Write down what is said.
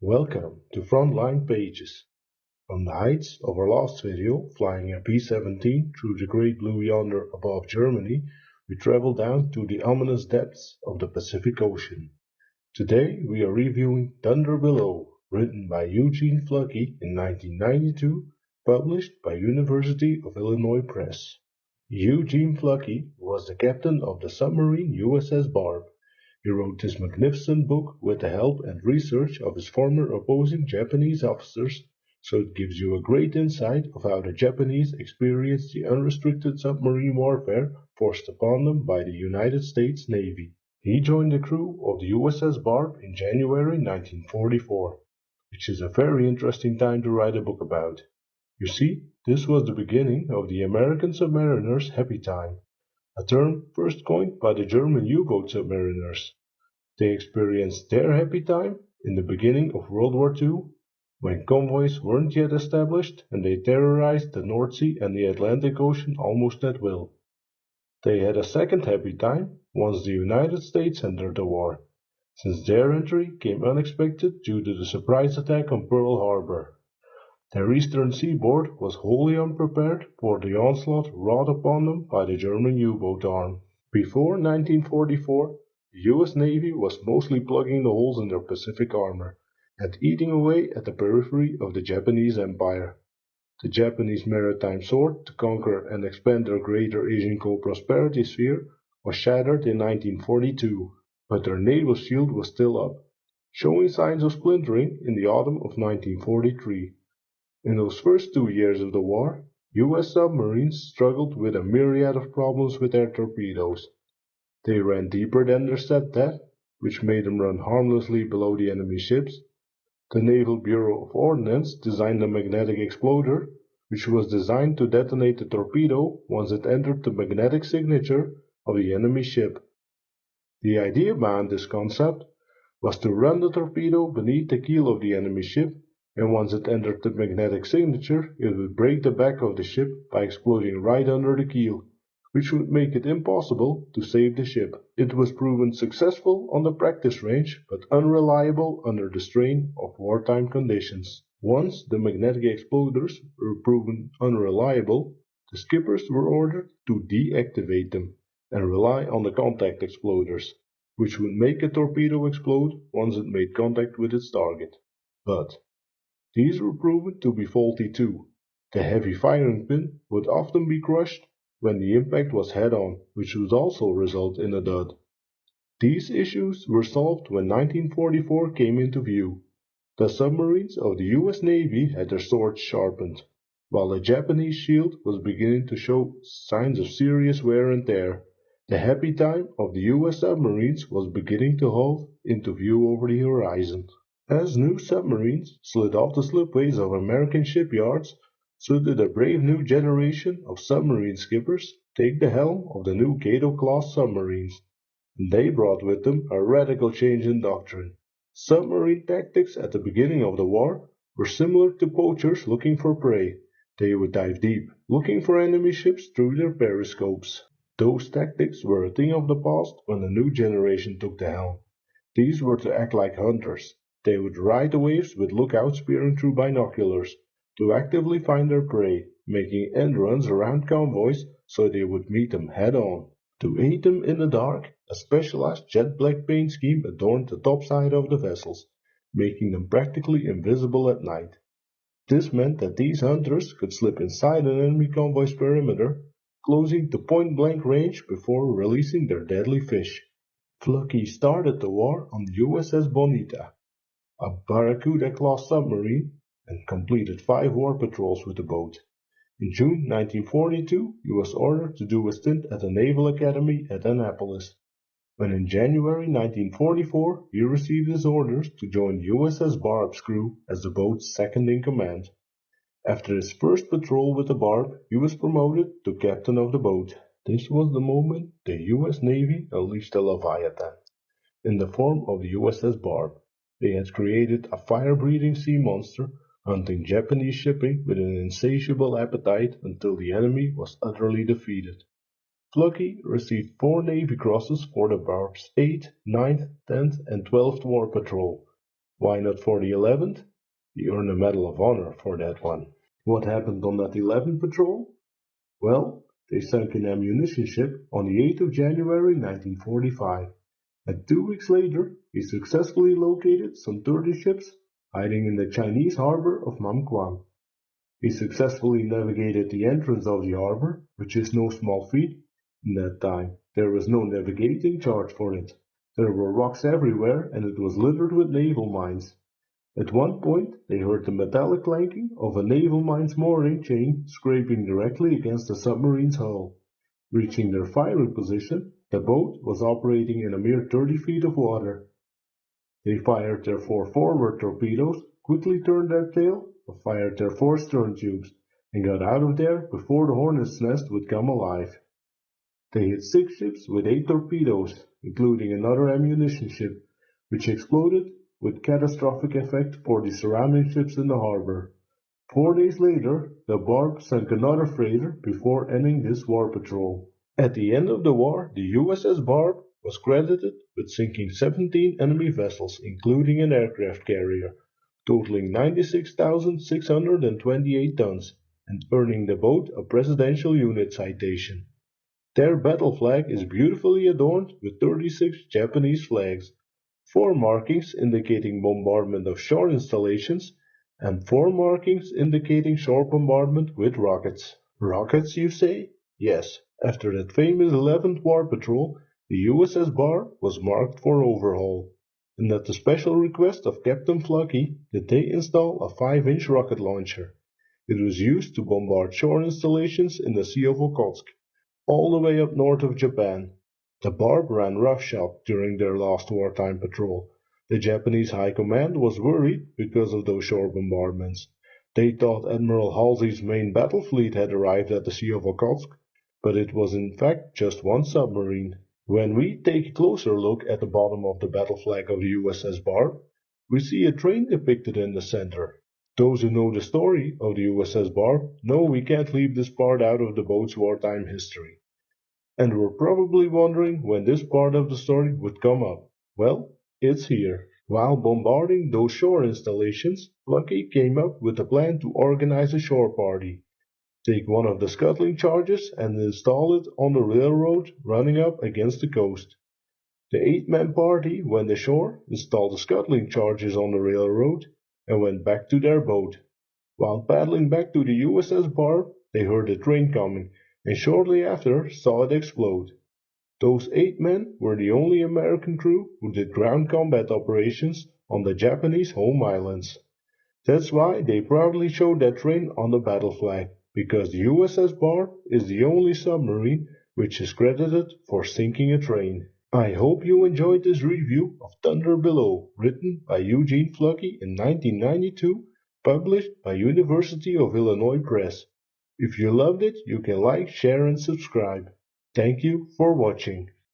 Welcome to Frontline Pages. From the heights of our last video, flying a P-17 through the great blue yonder above Germany, we travel down to the ominous depths of the Pacific Ocean. Today we are reviewing Thunder Below, written by Eugene Fluckey in 1992, published by University of Illinois Press. Eugene Fluckey was the captain of the submarine USS Barb. He wrote this magnificent book with the help and research of his former opposing Japanese officers, so it gives you a great insight of how the Japanese experienced the unrestricted submarine warfare forced upon them by the United States Navy. He joined the crew of the USS Barb in January 1944, which is a very interesting time to write a book about. You see, this was the beginning of the American submariners' happy time, a term first coined by the German U-boat submariners. They experienced their happy time in the beginning of World War II, when convoys weren't yet established and they terrorized the North Sea and the Atlantic Ocean almost at will. They had a second happy time once the United States entered the war, since their entry came unexpected due to the surprise attack on Pearl Harbor. Their eastern seaboard was wholly unprepared for the onslaught wrought upon them by the German U-boat arm. Before 1944, the US Navy was mostly plugging the holes in their Pacific armor and eating away at the periphery of the Japanese Empire. The Japanese maritime sword to conquer and expand their greater Asian co-prosperity sphere was shattered in 1942, but their naval shield was still up, showing signs of splintering in the autumn of 1943. In those first 2 years of the war, US submarines struggled with a myriad of problems with their torpedoes. They ran deeper than their set depth, which made them run harmlessly below the enemy ships. The Naval Bureau of Ordnance designed a magnetic exploder, which was designed to detonate the torpedo once it entered the magnetic signature of the enemy ship. The idea behind this concept was to run the torpedo beneath the keel of the enemy ship, and once it entered the magnetic signature, it would break the back of the ship by exploding right under the keel, which would make it impossible to save the ship. It was proven successful on the practice range, but unreliable under the strain of wartime conditions. Once the magnetic exploders were proven unreliable, the skippers were ordered to deactivate them and rely on the contact exploders, which would make a torpedo explode once it made contact with its target. But these were proven to be faulty too. The heavy firing pin would often be crushed when the impact was head-on, which would also result in a dud. These issues were solved when 1944 came into view. The submarines of the US Navy had their swords sharpened, while the Japanese shield was beginning to show signs of serious wear and tear. The happy time of the US submarines was beginning to hove into view over the horizon. As new submarines slid off the slipways of American shipyards, so did a brave new generation of submarine skippers take the helm of the new Gato-class submarines, and they brought with them a radical change in doctrine. Submarine tactics at the beginning of the war were similar to poachers looking for prey. They would dive deep, looking for enemy ships through their periscopes. Those tactics were a thing of the past when the new generation took the helm. These were to act like hunters. They would ride the waves with lookouts peering through binoculars, to actively find their prey, making end runs around convoys so they would meet them head-on. To aid them in the dark, a specialized jet-black paint scheme adorned the topside of the vessels, making them practically invisible at night. This meant that these hunters could slip inside an enemy convoy's perimeter, closing to point-blank range before releasing their deadly fish. Fluckey started the war on the USS Bonita, a Barracuda-class submarine, and completed 5 war patrols with the boat. In June 1942, he was ordered to do a stint at the Naval Academy at Annapolis, when in January 1944 he received his orders to join USS Barb's crew as the boat's second-in-command. After his first patrol with the Barb, he was promoted to captain of the boat. This was the moment the US Navy unleashed the Leviathan, in the form of the USS Barb. They had created a fire-breathing sea monster, hunting Japanese shipping with an insatiable appetite until the enemy was utterly defeated. Fluckey received 4 Navy Crosses for the Barb's 8th, 9th, 10th, and 12th War Patrol. Why not for the 11th? He earned a Medal of Honor for that one. What happened on that 11th patrol? Well, they sunk an ammunition ship on the 8th of January 1945, and 2 weeks later he successfully located some 30 ships hiding in the Chinese harbor of Namkwan. He successfully navigated the entrance of the harbor, which is no small feat. In that time, there was no navigating charge for it. There were rocks everywhere, and it was littered with naval mines. At one point, they heard the metallic clanking of a naval mine's mooring chain scraping directly against the submarine's hull. Reaching their firing position, the boat was operating in a mere 30 feet of water. They fired their 4 forward torpedoes, quickly turned their tail, fired their 4 stern tubes, and got out of there before the hornet's nest would come alive. They hit 6 ships with 8 torpedoes, including another ammunition ship, which exploded with catastrophic effect for the surrounding ships in the harbor. 4 days later, the Barb sank another freighter before ending this war patrol. At the end of the war, the USS Barb was credited with sinking 17 enemy vessels, including an aircraft carrier, totaling 96,628 tons, and earning the boat a Presidential Unit citation. Their battle flag is beautifully adorned with 36 Japanese flags, 4 markings indicating bombardment of shore installations, and 4 markings indicating shore bombardment with rockets. Rockets, you say? Yes, after that famous 11th War Patrol, the USS Barb was marked for overhaul, and at the special request of Captain Fluckey did they install a 5-inch rocket launcher. It was used to bombard shore installations in the Sea of Okhotsk, all the way up north of Japan. The Barb ran roughshod during their last wartime patrol. The Japanese High Command was worried because of those shore bombardments. They thought Admiral Halsey's main battle fleet had arrived at the Sea of Okhotsk, but it was in fact just one submarine. When we take a closer look at the bottom of the battle flag of the USS Barb, we see a train depicted in the center. Those who know the story of the USS Barb know we can't leave this part out of the boat's wartime history. And we're probably wondering when this part of the story would come up. Well, it's here. While bombarding those shore installations, Fluckey came up with a plan to organize a shore party. Take one of the scuttling charges and install it on the railroad running up against the coast. The 8-man party went ashore, installed the scuttling charges on the railroad, and went back to their boat. While paddling back to the USS Barb, they heard the train coming, and shortly after saw it explode. Those 8 men were the only American crew who did ground combat operations on the Japanese home islands. That's why they proudly showed that train on the battle flag, because the USS Barb is the only submarine which is credited for sinking a train. I hope you enjoyed this review of Thunder Below, written by Eugene Fluckey in 1992, published by University of Illinois Press. If you loved it, you can like, share, and subscribe. Thank you for watching.